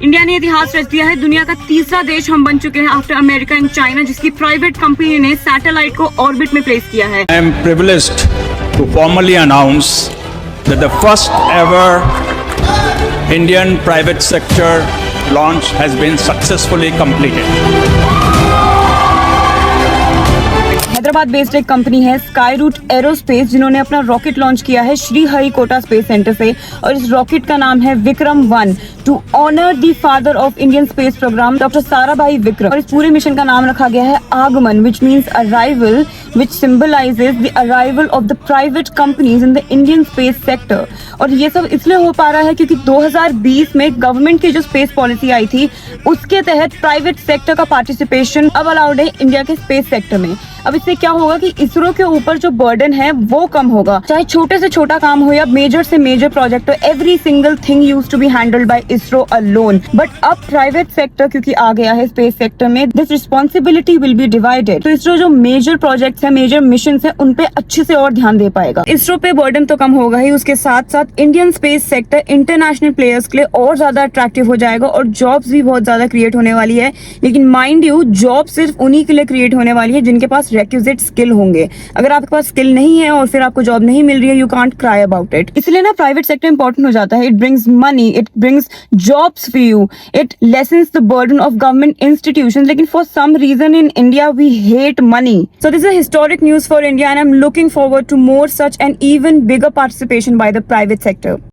India ने इतिहास रच दिया है। दुनिया का तीसरा देश हम बन चुके हैं आफ्टर अमेरिका एंड चाइना, जिसकी प्राइवेट कंपनी ने सैटेलाइट को ऑर्बिट में प्लेस किया है। I am privileged to formally announce that the first ever Indian private sector launch has been successfully completed. Hyderabad based एक कंपनी है स्काई रूट एरोस्पेस, जिन्होंने अपना रॉकेट लॉन्च किया है श्रीहरिकोटा स्पेस सेंटर से, और इस रॉकेट का नाम है Vikram one to honour the father of Indian space programme doctor Sarabhai Vikram. और इस पूरे मिशन का नाम रखा गया है आगमन, which means arrival, which symbolises the arrival of the private companies in the Indian space sector. और ये सब इसलिए हो पा रहा है क्योंकि 2020 में गवर्नमेंट की जो स्पेस पॉलिसी आई थी, उसके तहत प्राइवेट सेक्टर का पार्टिसिपेशन अब अलाउड है इंडिया के स्पेस सेक्टर में। अब इससे क्या होगा कि इसरो के ऊपर जो बर्डन है वो कम होगा, चाहे छोटे से छोटा काम हो या मेजर से मेजर प्रोजेक्ट हो। Every single thing used to be handled by ISRO alone, but अब प्राइवेट सेक्टर क्योंकि आ गया है स्पेस सेक्टर में, this responsibility will be divided. तो इसरो जो मेजर प्रोजेक्ट्स है, मेजर मिशन है, उन पे अच्छे से और ध्यान दे पाएगा। इसरो पे बर्डन तो कम होगा ही, उसके साथ साथ Indian space sector international players के लिए और ज्यादा अट्रैक्टिव हो जाएगा और जॉब्स भी बहुत ज्यादा क्रिएट होने वाली है। लेकिन माइंड यू, जॉब सिर्फ उन्हीं के लिए क्रिएट होने वाली है जिनके पास रिक्विजिट स्किल होंगे। अगर आपके पास स्किल नहीं है और फिर आपको जॉब नहीं मिल रही है, you can't cry about it. इसलिए ना प्राइवेट सेक्टर इंपॉर्टेंट हो जाता है। It brings money, it brings jobs for you, it lessens the burden of government institutions. लेकिन for some reason in India we hate money. So this is historic news for India and I am looking forward to more such and even bigger participation by the private sector.